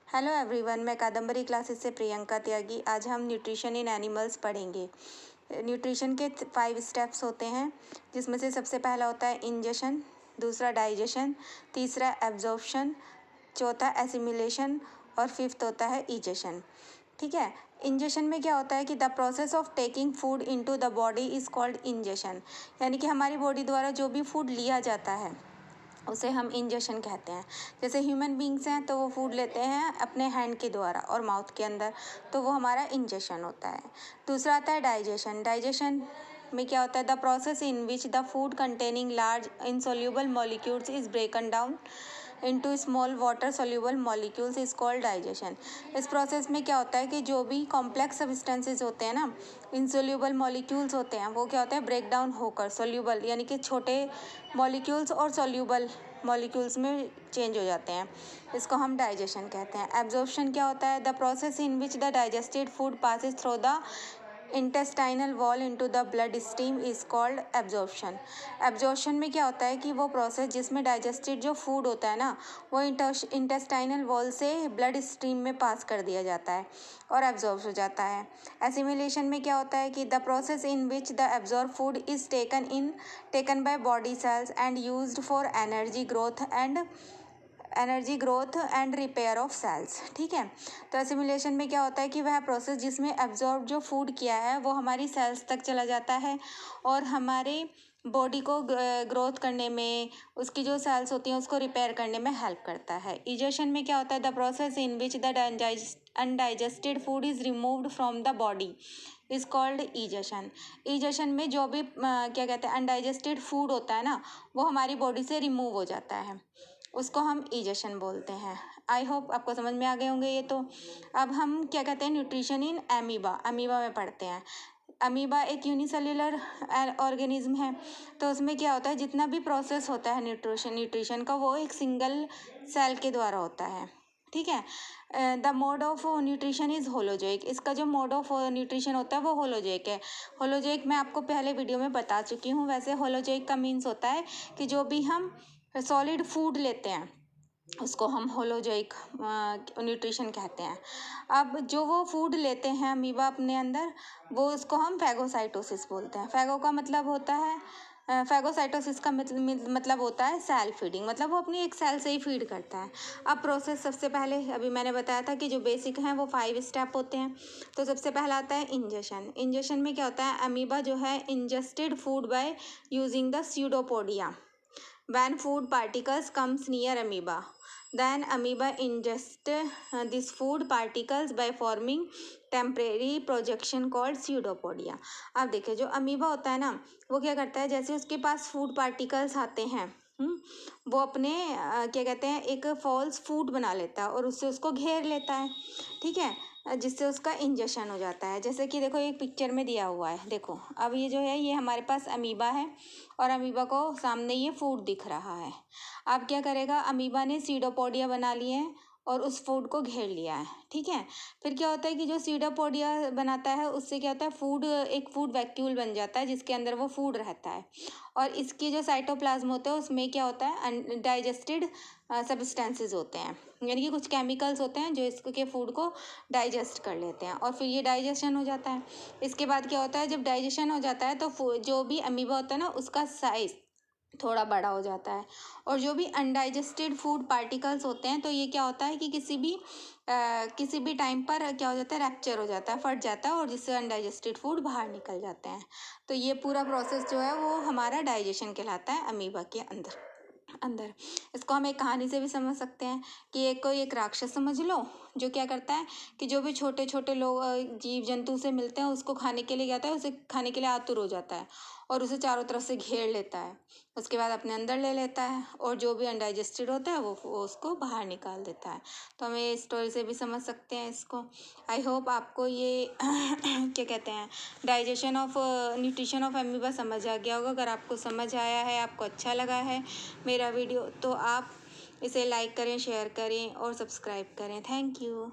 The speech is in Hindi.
हेलो एवरीवन, मैं कादम्बरी क्लासेस से प्रियंका त्यागी। आज हम न्यूट्रिशन इन एनिमल्स पढ़ेंगे। न्यूट्रिशन के 5 स्टेप्स होते हैं, जिसमें से सबसे पहला होता है इंजेशन, दूसरा डाइजेशन, तीसरा एब्जॉर्प्शन, चौथा एसिमिलेशन और फिफ्थ होता है इजेशन। ठीक है। इंजेशन में क्या होता है कि the process of taking food into the body is called ingestion, यानी कि हमारी बॉडी द्वारा जो भी फूड लिया जाता है उसे हम इंजेशन कहते हैं। जैसे ह्यूमन बींग्स हैं तो वो फूड लेते हैं अपने हैंड के द्वारा और माउथ के अंदर, तो वो हमारा इंजेशन होता है। दूसरा आता है डाइजेशन। डाइजेशन में क्या होता है? The process in which the food containing large insoluble molecules is ब्रेकन down into small water soluble molecules is called digestion. इस प्रोसेस में क्या होता है कि जो भी कॉम्प्लेक्स सब्सटेंसेस होते हैं ना, इनसोल्यूबल मॉलिक्यूल्स होते हैं, वो क्या होता है? ब्रेक डाउन होकर सोल्यूबल यानी कि छोटे मॉलिक्यूल्स और सोल्यूबल मॉलिक्यूल्स में चेंज हो जाते हैं। इसको हम डाइजेशन कहते हैं। एब्जॉर्प्शन क्या होता है? The process in which the digested food passes through the intestinal wall into the blood stream is called absorption. Absorption में क्या होता है कि वो प्रोसेस जिसमें डाइजेस्टेड जो फूड होता है ना, वो इंटेस्टाइनल वॉल से ब्लड स्ट्रीम में पास कर दिया जाता है और एब्जॉर्ब हो जाता है। एसिमिलेशन में क्या होता है कि the process in which the absorb food is taken by body cells and used for energy growth and repair of cells. ठीक है। तो एसिमिलेशन में क्या होता है कि वह प्रोसेस जिसमें एब्जॉर्ब जो फूड किया है वो हमारी सेल्स तक चला जाता है और हमारे बॉडी को ग्रोथ करने में, उसकी जो सेल्स होती हैं उसको रिपेयर करने में हेल्प करता है। इजेशन में क्या होता है? The process in which the undigested food is removed from the body is called egestion. Egestion में जो भी क्या कहते हैं, अनडाइजेस्टेड फूड होता है ना, वो हमारी बॉडी से रिमूव हो जाता है, उसको हम इजेशन बोलते हैं। आई होप आपको समझ में आ गए होंगे ये। तो अब हम क्या कहते हैं, न्यूट्रिशन इन अमीबा में पढ़ते हैं। अमीबा एक यूनिसेल्युलर ऑर्गेनिज्म है। तो उसमें क्या होता है, जितना भी प्रोसेस होता है न्यूट्रिशन का, वो एक सिंगल सेल के द्वारा होता है। ठीक है। The mode of nutrition is holozoic. इसका जो मोड ऑफ न्यूट्रिशन होता है वो होलोजोइक है। होलोजोइक मैं आपको पहले वीडियो में बता चुकी हूँ। वैसे होलोजोइक का मीन्स होता है कि जो भी हम सॉलिड फूड लेते हैं उसको हम होलोजोइक न्यूट्रिशन कहते हैं। अब जो वो फूड लेते हैं अमीबा अपने अंदर, वो उसको हम फैगोसाइटोसिस बोलते हैं। फैगो का मतलब होता है फैगोसाइटोसिस का मतलब होता है सेल फीडिंग, मतलब वो अपनी एक सेल से ही फीड करता है। अब प्रोसेस सबसे पहले अभी मैंने बताया था कि जो बेसिक हैं वो 5 स्टेप होते हैं। तो सबसे पहला आता है इंजेशन। इंजेशन में क्या होता है? अमीबा जो है ingested food by using the pseudopodia. When food particles comes near amoeba, then amoeba ingest these food particles by forming temporary projection called pseudopodia। अब देखिए, जो अमीबा होता है ना, वो क्या करता है, जैसे उसके पास फूड पार्टिकल्स आते हैं, वो अपने क्या कहते हैं, एक फॉल्स फूड बना लेता है और उससे उसको घेर लेता है। ठीक है। जिससे उसका इंजेक्शन हो जाता है। जैसे कि देखो, एक पिक्चर में दिया हुआ है, देखो अब ये जो है, ये हमारे पास अमीबा है और अमीबा को सामने ये फूड दिख रहा है। अब क्या करेगा, अमीबा ने सीडोपोडिया बना लिए हैं और उस फूड को घेर लिया है। ठीक है। फिर क्या होता है कि जो सीडोपोडिया बनाता है उससे क्या होता है, एक फूड वैक्यूल बन जाता है जिसके अंदर वो फूड रहता है। और इसकी जो साइटोप्लाज्म होता है उसमें क्या होता है, अनडाइजेस्टेड सब्सटेंसेस होते हैं, यानी कि कुछ केमिकल्स होते हैं जो इसके फूड को डाइजेस्ट कर लेते हैं और फिर ये डाइजेशन हो जाता है। इसके बाद क्या होता है, जब डाइजेशन हो जाता है तो जो भी अमीबा होता है ना, उसका साइज थोड़ा बड़ा हो जाता है। और जो भी अनडाइजेस्टेड फूड पार्टिकल्स होते हैं, तो ये क्या होता है कि किसी भी टाइम पर क्या हो जाता है, रैप्चर हो जाता है, फट जाता है और जिससे अनडाइजेस्टेड फूड बाहर निकल जाते हैं। तो ये पूरा प्रोसेस जो है वो हमारा डाइजेशन कहलाता है अमीबा के अंदर। इसको हम एक कहानी से भी समझ सकते हैं कि एक राक्षस समझ लो, जो क्या करता है कि जो भी छोटे छोटे लोग जीव जंतु से मिलते हैं उसको खाने के लिए जाता है, उसे खाने के लिए आतुर हो जाता है और उसे चारों तरफ से घेर लेता है। उसके बाद अपने अंदर ले लेता है और जो भी अनडाइजेस्टेड होता है वो उसको बाहर निकाल देता है। तो हमें इस स्टोरी से भी समझ सकते हैं इसको। आई होप आपको ये क्या कहते हैं, न्यूट्रिशन ऑफ अमीबा समझ आ गया होगा। अगर आपको समझ आया है, आपको अच्छा लगा है मेरा वीडियो, तो आप इसे लाइक करें, शेयर करें और सब्सक्राइब करें। Thank you.